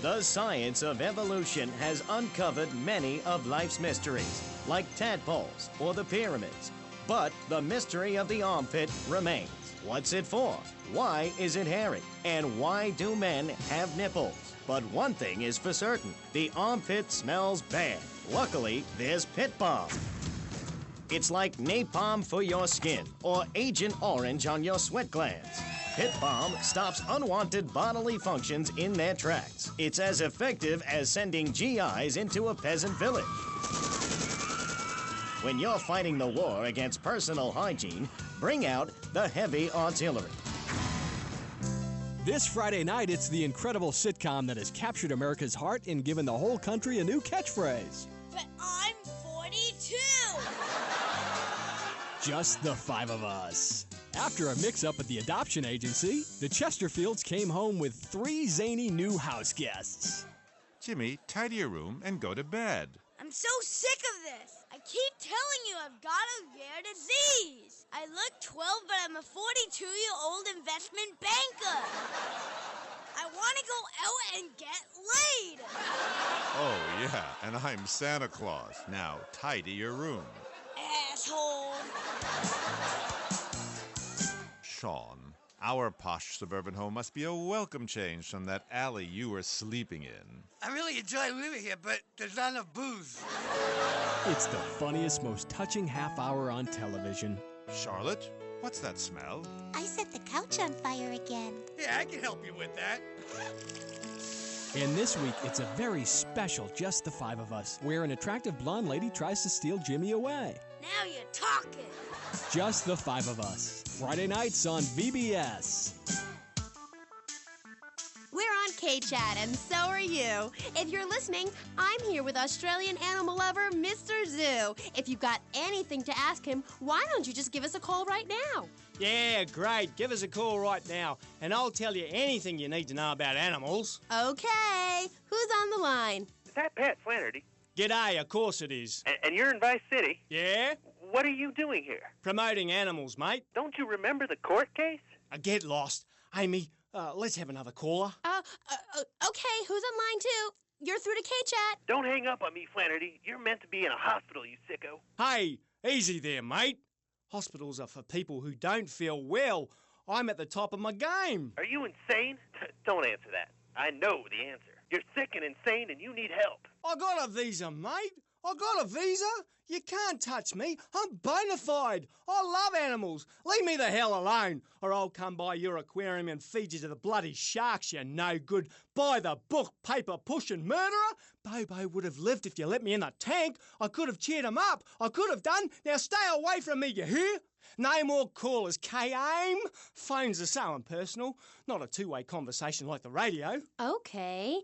The science of evolution has uncovered many of life's mysteries, like tadpoles or the pyramids. But the mystery of the armpit remains. What's it for? Why is it hairy? And why do men have nipples? But one thing is for certain, the armpit smells bad. Luckily, there's Pit Balm. It's like napalm for your skin or Agent Orange on your sweat glands. Pit Balm stops unwanted bodily functions in their tracks. It's as effective as sending GIs into a peasant village. When you're fighting the war against personal hygiene, bring out the heavy artillery. This Friday night, it's the incredible sitcom that has captured America's heart and given the whole country a new catchphrase. But I'm 42! Just the 5 of us. After a mix-up at the adoption agency, the Chesterfields came home with 3 zany new house guests. Jimmy, tidy your room and go to bed. I'm so sick of this. I keep telling you I've got a rare disease. I look 12, but I'm a 42-year-old investment banker. I want to go out and get laid. Oh, yeah, and I'm Santa Claus. Now, tidy your room. Asshole. Sean, Our posh suburban home must be a welcome change from that alley you were sleeping in. I really enjoy living here, but there's not enough booze. It's the funniest, most touching half hour on television. Charlotte, what's that smell? I set the couch on fire again. Yeah, I can help you with that. And this week, it's a very special Just the Five of Us, where an attractive blonde lady tries to steal Jimmy away. Now you're talking. Just the Five of Us. Friday nights on VBS. We're on K-Chat, and so are you. If you're listening, I'm here with Australian animal lover, Mr. Zoo. If you've got anything to ask him, why don't you just give us a call right now? Yeah, great. Give us a call right now, and I'll tell you anything you need to know about animals. Okay. Who's on the line? Is that Pat Flannery? G'day, of course it is. And you're in Vice City? Yeah? What are you doing here? Promoting animals, mate. Don't you remember the court case? I get lost. Amy, let's have another caller. Okay, who's on line two? You're through to K-Chat. Don't hang up on me, Flannery. You're meant to be in a hospital, you sicko. Hey, easy there, mate. Hospitals are for people who don't feel well. I'm at the top of my game. Are you insane? Don't answer that. I know the answer. You're sick and insane and you need help. I got a visa, mate. I got a visa. You can't touch me. I'm bona fide. I love animals. Leave me the hell alone, or I'll come by your aquarium and feed you to the bloody sharks, you no good, by the book, paper pushing murderer. Bobo would have lived if you let me in the tank. I could have cheered him up. I could have done. Now stay away from me, you hear? No more callers, K-Aim. Phones are so impersonal. Not a two-way conversation like the radio. Okay.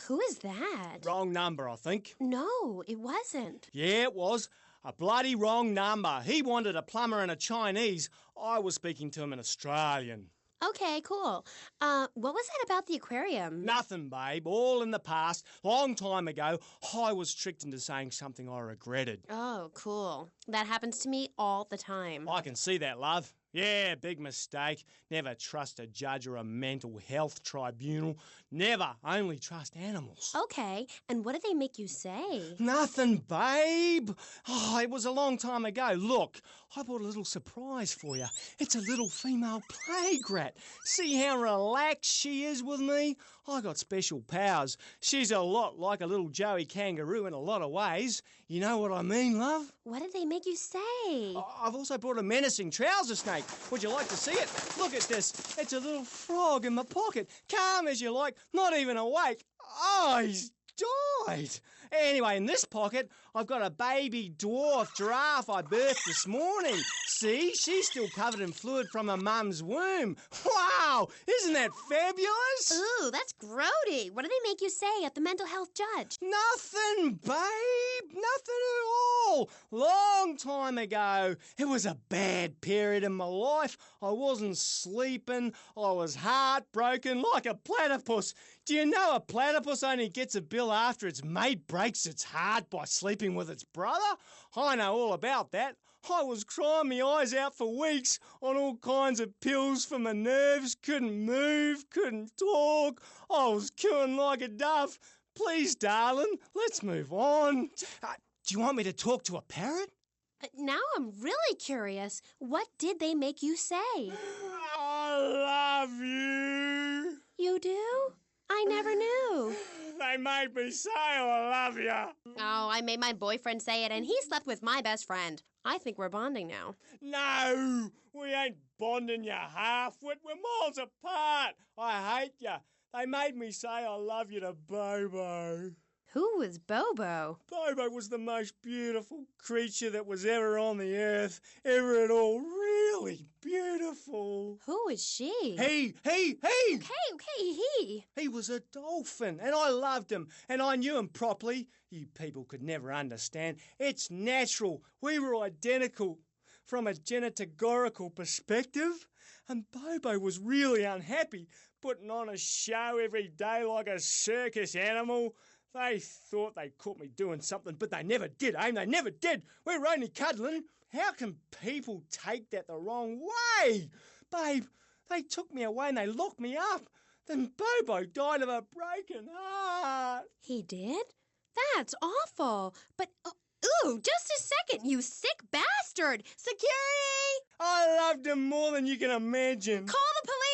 Who is that? Wrong number, I think. No, it wasn't. Yeah, it was. A bloody wrong number. He wanted a plumber and a Chinese. I was speaking to him in Australian. Okay, cool. What was that about the aquarium? Nothing, babe. All in the past. Long time ago, I was tricked into saying something I regretted. Oh, cool. That happens to me all the time. I can see that, love. Yeah, big mistake. Never trust a judge or a mental health tribunal. Never. Only trust animals. Okay, and what did they make you say? Nothing, babe. Oh, it was a long time ago. Look, I brought a little surprise for you. It's a little female plague rat. See how relaxed she is with me? I got special powers. She's a lot like a little Joey kangaroo in a lot of ways. You know what I mean, love? What did they make you say? I've also brought a menacing trouser snake. Would you like to see it? Look at this. It's a little frog in my pocket. Calm as you like, not even awake. Oh, he's died. Anyway, in this pocket, I've got a baby dwarf giraffe I birthed this morning. See, she's still covered in fluid from her mum's womb. Wow, isn't that fabulous? Ooh, that's grody. What did they make you say at the mental health judge? Nothing, babe. Nothing at all. Long time ago. It was a bad period in my life. I wasn't sleeping. I was heartbroken like a platypus. Do you know a platypus only gets a bill after its mate breaks its heart by sleeping with its brother? I know all about that. I was crying my eyes out for weeks on all kinds of pills for my nerves, couldn't move, couldn't talk. I was cooing like a dove. Please, darling, let's move on. Do you want me to talk to a parrot? Now I'm really curious. What did they make you say? I love you. You do? I never knew. They made me say I love you. Oh, I made my boyfriend say it, and he slept with my best friend. I think we're bonding now. No, we ain't bonding, you half-wit. We're miles apart. I hate you. They made me say I love you to Bobo. Who was Bobo? Bobo was the most beautiful creature that was ever on the earth, ever at all. Really beautiful. Who was she? He! Okay, he. He was a dolphin, and I loved him, and I knew him properly. You people could never understand. It's natural. We were identical from a genetagorical perspective. And Bobo was really unhappy, putting on a show every day like a circus animal. They thought they caught me doing something, but they never did, Aim. They never did. We're only cuddling. How can people take that the wrong way? Babe, they took me away and they locked me up. Then Bobo died of a broken heart. He did? That's awful. But, ooh, just a second, you sick bastard. Security! I loved him more than you can imagine. Call the police!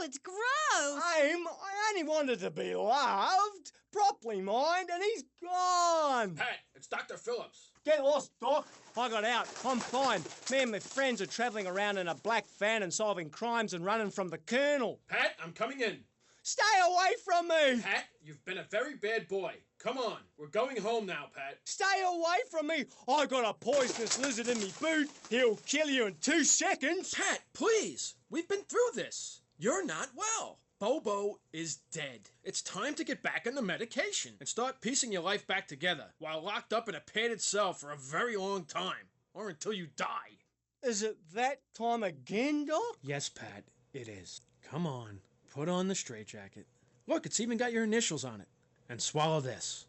it's gross. I only wanted to be loved, properly, mind, and he's gone. Pat, it's Dr. Phillips. Get lost, Doc. I got out. I'm fine. Me and my friends are travelling around in a black van and solving crimes and running from the Colonel. Pat, I'm coming in. Stay away from me! Pat, you've been a very bad boy. Come on, we're going home now, Pat. Stay away from me! I got a poisonous lizard in me boot. He'll kill you in 2 seconds. Pat, please. We've been through this. You're not well. Bobo is dead. It's time to get back on the medication and start piecing your life back together while locked up in a padded cell for a very long time. Or until you die. Is it that time again, Doc? Yes, Pat, it is. Come on. Put on the straitjacket. Look, it's even got your initials on it. And swallow this.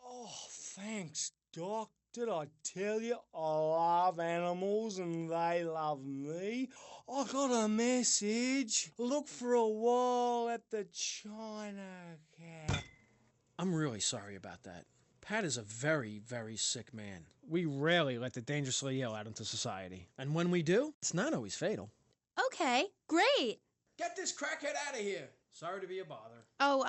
Oh, thanks, Doc. Did I tell you I love animals and they love me? I got a message. Look for a while at the China Cat. I'm really sorry about that. Pat is a very, very sick man. We rarely let the dangerously ill out into society. And when we do, it's not always fatal. Okay, great. Get this crackhead out of here. Sorry to be a bother. Oh,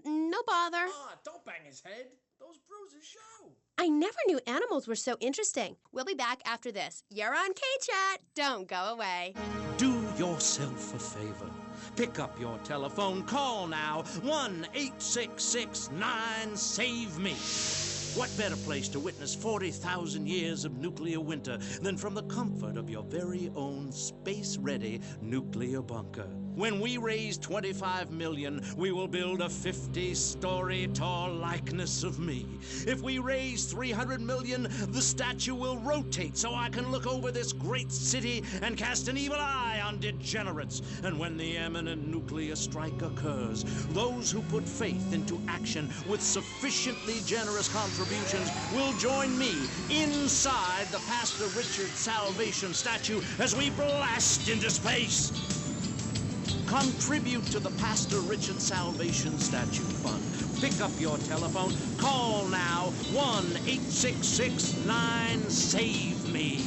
no bother. Ah, don't bang his head. Those bruises show. I never knew animals were so interesting. We'll be back after this. You're on K-Chat. Don't go away. Do yourself a favor. Pick up your telephone. Call now. 1-866-9-SAVE-ME. What better place to witness 40,000 years of nuclear winter than from the comfort of your very own space-ready nuclear bunker? When we raise 25 million, we will build a 50-story tall likeness of me. If we raise 300 million, the statue will rotate so I can look over this great city and cast an evil eye on degenerates. And when the imminent nuclear strike occurs, those who put faith into action with sufficiently generous contributions will join me inside the Pastor Richard Salvation statue as we blast into space. Contribute to the Pastor Richard Salvation Statue Fund. Pick up your telephone. Call now. 1-866-9-SAVE-ME.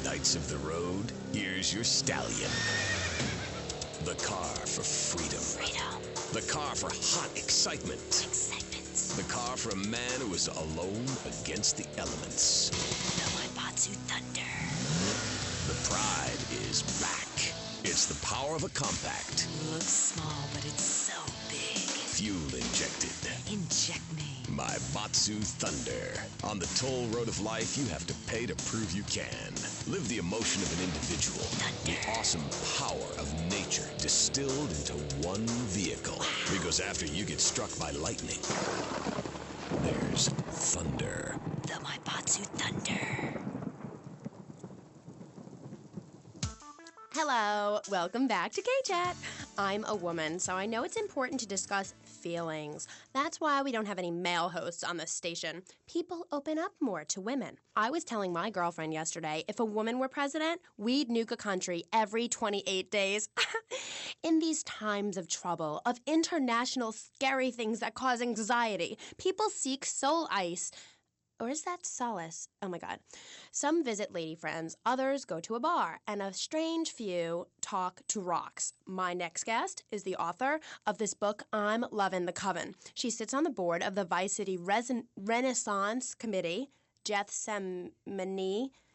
Knights of the road, here's your stallion. The car for freedom. The car for hot excitement. The car for a man who is alone against the elements. Thunder. The pride is back. It's the power of a compact. Looks small, but it's so big. Fuel injected. Inject me. My Batsu Thunder. On the toll road of life, you have to pay to prove you can. Live the emotion of an individual. Thunder. The awesome power of nature distilled into one vehicle. Wow. Because after you get struck by lightning, there's thunder. The Batsu Thunder. Hello, welcome back to K-Chat. I'm a woman, so I know it's important to discuss feelings. That's why we don't have any male hosts on this station. People open up more to women. I was telling my girlfriend yesterday, if a woman were president, we'd nuke a country every 28 days. In these times of trouble, of international scary things that cause anxiety, people seek soul ice. Or is that solace? Oh my God. Some visit lady friends, others go to a bar, and a strange few talk to rocks. My next guest is the author of this book, I'm Lovin' the Coven. She sits on the board of the Vice City Renaissance Committee, Gethsemane.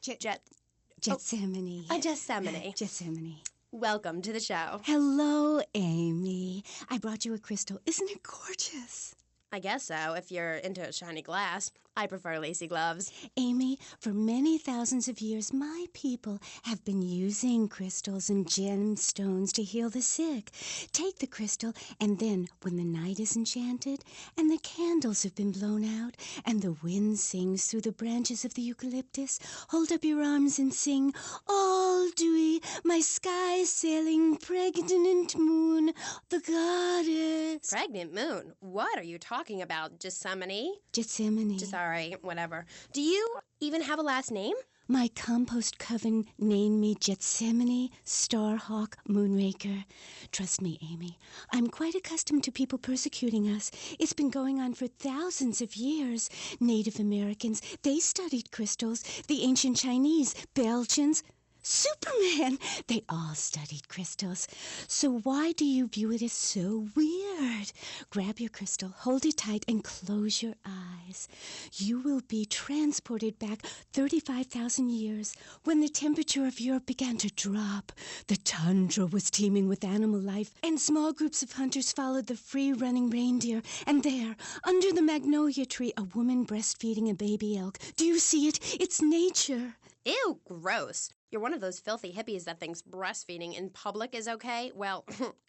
Gethsemane. Gethsemane. Gethsemane. Welcome to the show. Hello, Amy. I brought you a crystal. Isn't it gorgeous? I guess so, if you're into shiny glass. I prefer lacy gloves. Amy, for many thousands of years, my people have been using crystals and gemstones to heal the sick. Take the crystal, and then, when the night is enchanted, and the candles have been blown out, and the wind sings through the branches of the eucalyptus, hold up your arms and sing, all dewy, my sky-sailing pregnant moon, the goddess. Pregnant moon? What are you talking about? Gethsemane? Gethsemane. Sorry, whatever. Do you even have a last name? My compost coven named me Gethsemane, Starhawk, Moonraker. Trust me, Amy, I'm quite accustomed to people persecuting us. It's been going on for thousands of years. Native Americans, they studied crystals. The ancient Chinese, Belgians, Superman, they all studied crystals. So why do you view it as so weird? Grab your crystal, hold it tight, and close your eyes. You will be transported back 35,000 years when the temperature of Europe began to drop. The tundra was teeming with animal life, and small groups of hunters followed the free-running reindeer. And there, under the magnolia tree, a woman breastfeeding a baby elk. Do you see it? It's nature. Ew, gross. You're one of those filthy hippies that thinks breastfeeding in public is okay? Well,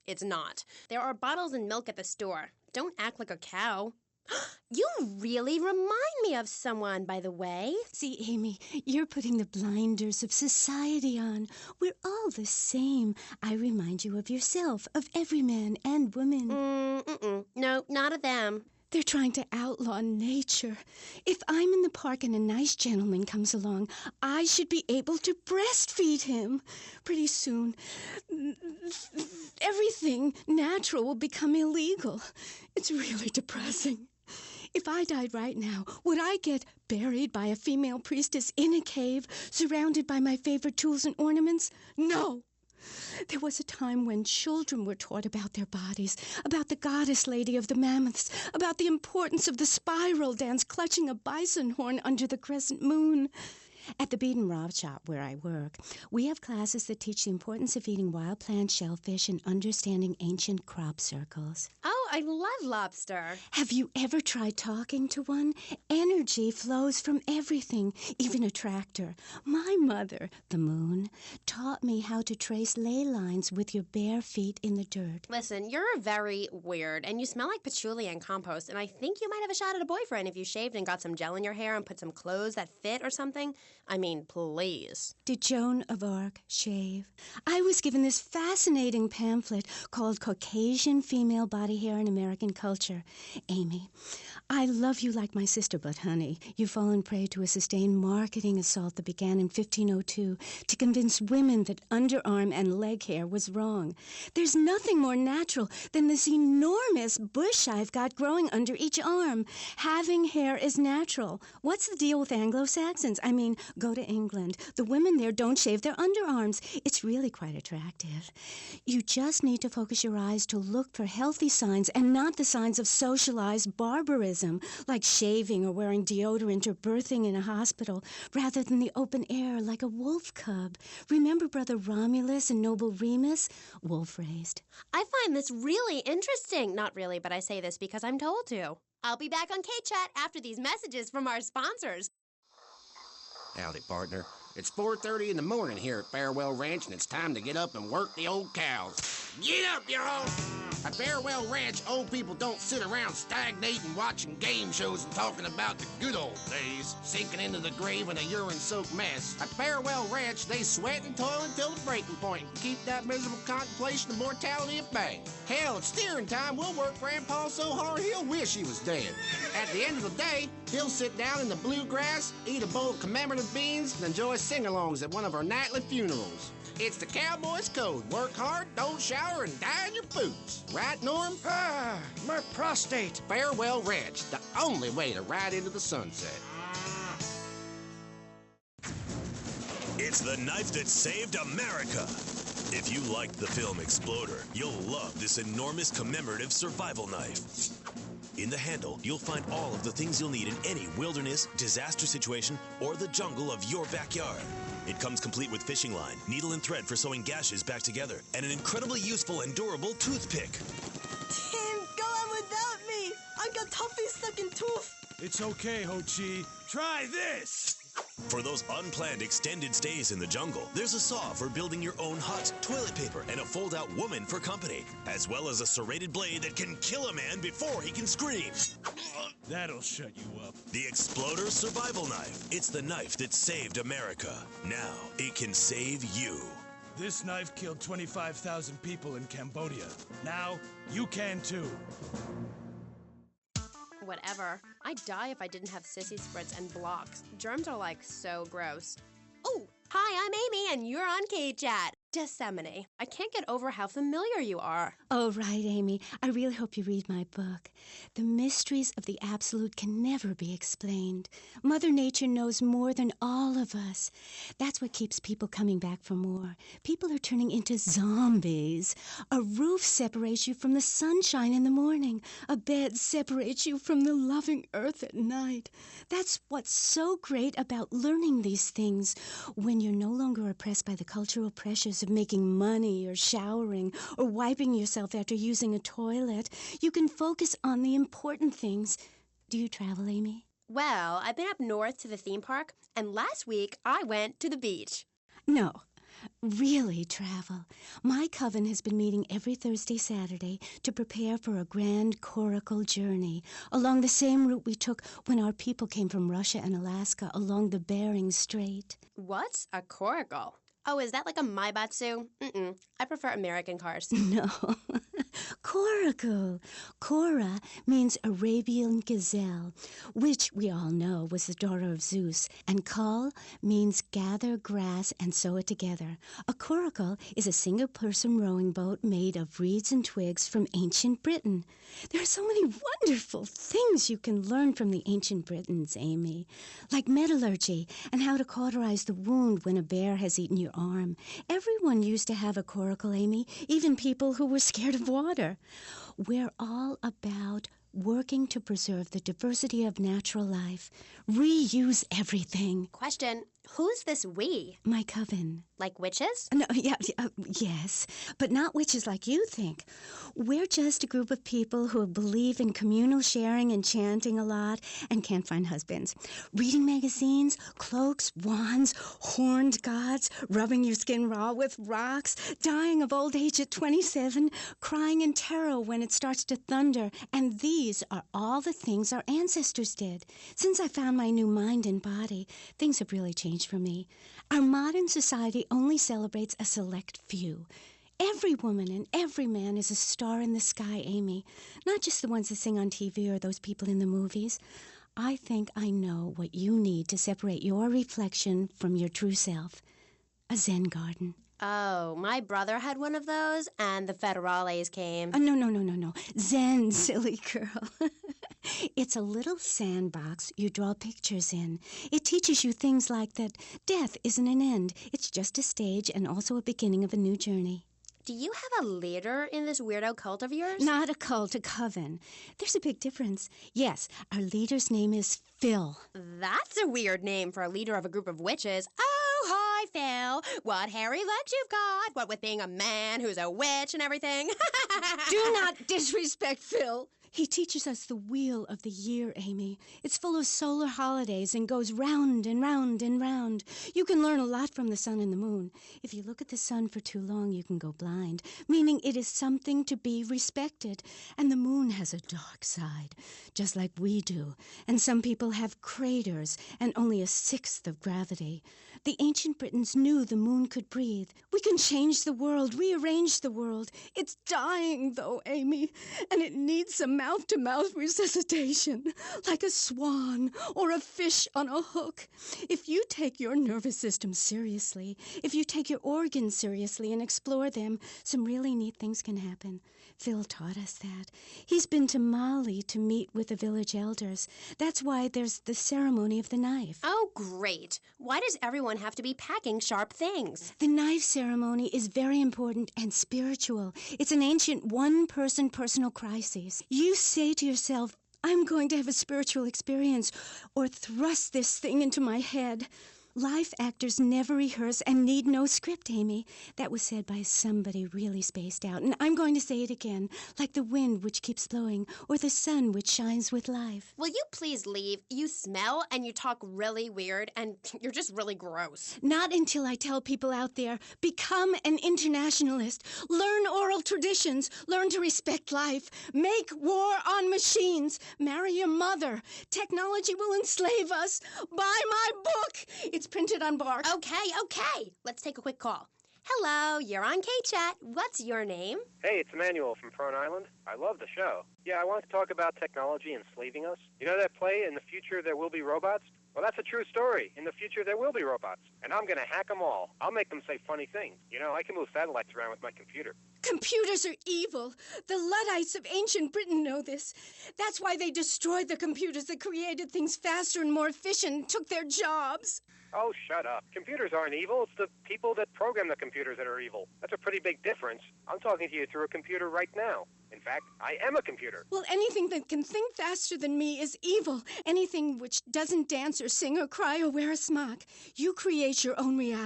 it's not. There are bottles and milk at the store. Don't act like a cow. You really remind me of someone, by the way. See, Amy, you're putting the blinders of society on. We're all the same. I remind you of yourself, of every man and woman. No, not of them. They're trying to outlaw nature. If I'm in the park and a nice gentleman comes along, I should be able to breastfeed him. Pretty soon, everything natural will become illegal. It's really depressing. If I died right now, would I get buried by a female priestess in a cave, surrounded by my favorite tools and ornaments? No. There was a time when children were taught about their bodies, about the goddess lady of the mammoths, about the importance of the spiral dance clutching a bison horn under the crescent moon. At the Bead and Rob shop where I work, we have classes that teach the importance of eating wild plants, shellfish, and understanding ancient crop circles. Oh, I love lobster. Have you ever tried talking to one? Energy flows from everything, even a tractor. My mother, the moon, taught me how to trace ley lines with your bare feet in the dirt. Listen, you're very weird, and you smell like patchouli and compost, and I think you might have a shot at a boyfriend if you shaved and got some gel in your hair and put some clothes that fit or something. I mean, please. Did Joan of Arc shave? I was given this fascinating pamphlet called Caucasian Female Body Hair in American Culture. Amy, I love you like my sister, but honey, you've fallen prey to a sustained marketing assault that began in 1502 to convince women that underarm and leg hair was wrong. There's nothing more natural than this enormous bush I've got growing under each arm. Having hair is natural. What's the deal with Anglo-Saxons? I mean, go to England. The women there don't shave their underarms. It's really quite attractive. You just need to focus your eyes to look for healthy signs and not the signs of socialized barbarism, like shaving or wearing deodorant or birthing in a hospital, rather than the open air like a wolf cub. Remember Brother Romulus and Noble Remus? Wolf-raised. I find this really interesting. Not really, but I say this because I'm told to. I'll be back on K-Chat after these messages from our sponsors. Howdy, partner. It's 4:30 in the morning here at Farewell Ranch, and it's time to get up and work the old cows. Get up, y'all! At Farewell Ranch, old people don't sit around stagnating, watching game shows and talking about the good old days, sinking into the grave in a urine-soaked mess. At Farewell Ranch, they sweat and toil until the breaking point and keep that miserable contemplation of mortality at bay. Hell, at steering time, we'll work Grandpa so hard he'll wish he was dead. At the end of the day, he'll sit down in the bluegrass, eat a bowl of commemorative beans, and enjoy sing-alongs at one of our nightly funerals. It's the Cowboys Code. Work hard, don't shower, and die in your boots. Right, Norm? Ah, my prostate. Farewell Ranch, the only way to ride into the sunset. It's the knife that saved America. If you liked the film Exploder, you'll love this enormous commemorative survival knife. In the handle, you'll find all of the things you'll need in any wilderness, disaster situation, or the jungle of your backyard. It comes complete with fishing line, needle and thread for sewing gashes back together, and an incredibly useful and durable toothpick. Tim, go on without me. I've got toffee-sucking tooth. It's okay, Ho-Chi. Try this! For those unplanned extended stays in the jungle, there's a saw for building your own hut, toilet paper, and a fold-out woman for company, as well as a serrated blade that can kill a man before he can scream. That'll shut you up. The Exploder Survival Knife. It's the knife that saved America. Now, it can save you. This knife killed 25,000 people in Cambodia. Now, you can too. Whatever. I'd die if I didn't have sissy spritz and blocks. Germs are like so gross. Oh, hi, I'm Amy, and you're on K-Chat. Dissemine. I can't get over how familiar you are. Oh, right, Amy. I really hope you read my book. The mysteries of the absolute can never be explained. Mother Nature knows more than all of us. That's what keeps people coming back for more. People are turning into zombies. A roof separates you from the sunshine in the morning. A bed separates you from the loving earth at night. That's what's so great about learning these things. When you're no longer oppressed by the cultural pressures of making money or showering or wiping yourself after using a toilet, you can focus on the important things. Do you travel, Amy? Well, I've been up north to the theme park, and last week I went to the beach. No, really travel. My coven has been meeting every Thursday, Saturday to prepare for a grand coracle journey along the same route we took when our people came from Russia and Alaska along the Bering Strait. What's a coracle? Oh, is that like a Maibatsu? I prefer American cars. No. Coracle. Cora means Arabian gazelle, which we all know was the daughter of Zeus, and Kal means gather grass and sew it together. A coracle is a single-person rowing boat made of reeds and twigs from ancient Britain. There are so many wonderful things you can learn from the ancient Britons, Amy, like metallurgy and how to cauterize the wound when a bear has eaten your arm. Everyone used to have a coracle, Amy, even people who were scared of water. We're all about working to preserve the diversity of natural life. Reuse everything. Question, who's this we? My coven. Like witches? No, yes, but not witches like you think. We're just a group of people who believe in communal sharing and chanting a lot and can't find husbands. Reading magazines, cloaks, wands, horned gods, rubbing your skin raw with rocks, dying of old age at 27, crying in terror when it starts to thunder. And these are all the things our ancestors did. Since I found my new mind and body, things have really changed for me. Our modern society only celebrates a select few. Every woman and every man is a star in the sky, Amy. Not just the ones that sing on TV or those people in the movies. I think I know what you need to separate your reflection from your true self. A Zen garden. Oh, my brother had one of those, and the federales came. No. Zen, silly girl. It's a little sandbox you draw pictures in. It teaches you things like that death isn't an end. It's just a stage and also a beginning of a new journey. Do you have a leader in this weirdo cult of yours? Not a cult, a coven. There's a big difference. Yes, our leader's name is Phil. That's a weird name for a leader of a group of witches. Oh, hi, Phil. What hairy legs you've got. What with being a man who's a witch and everything. Do not disrespect Phil. He teaches us the wheel of the year, Amy. It's full of solar holidays and goes round and round and round. You can learn a lot from the sun and the moon. If you look at the sun for too long, you can go blind, meaning it is something to be respected. And the moon has a dark side, just like we do. And some people have craters and only a sixth of gravity. The ancient Britons knew the moon could breathe. We can change the world, rearrange the world. It's dying, though, Amy, and it needs some mouth-to-mouth resuscitation, like a swan or a fish on a hook. If you take your nervous system seriously, if you take your organs seriously and explore them, some really neat things can happen. Phil taught us that. He's been to Mali to meet with the village elders. That's why there's the ceremony of the knife. Oh, great. Why does everyone have to be packing sharp things? The knife ceremony is very important and spiritual. It's an ancient one-person personal crisis. You say to yourself, I'm going to have a spiritual experience, or thrust this thing into my head. Life actors never rehearse and need no script, Amy. That was said by somebody really spaced out. And I'm going to say it again, like the wind which keeps blowing, or the sun which shines with life. Will you please leave? You smell and you talk really weird and you're just really gross. Not until I tell people out there, become an internationalist. Learn oral traditions. Learn to respect life. Make war on machines. Marry your mother. Technology will enslave us. Buy my book. It's printed on bark. Okay. Let's take a quick call. Hello, you're on K-Chat. What's your name? Hey, it's Emmanuel from Prone Island. I love the show. Yeah, I wanted to talk about technology enslaving us. You know that play, In the Future There Will Be Robots? Well, that's a true story. In the future, there will be robots, and I'm going to hack them all. I'll make them say funny things. You know, I can move satellites around with my computer. Computers are evil. The Luddites of ancient Britain know this. That's why they destroyed the computers that created things faster and more efficient and took their jobs. Oh, shut up. Computers aren't evil. It's the people that program the computers that are evil. That's a pretty big difference. I'm talking to you through a computer right now. In fact, I am a computer. Well, anything that can think faster than me is evil. Anything which doesn't dance or sing or cry or wear a smock. You create your own reality.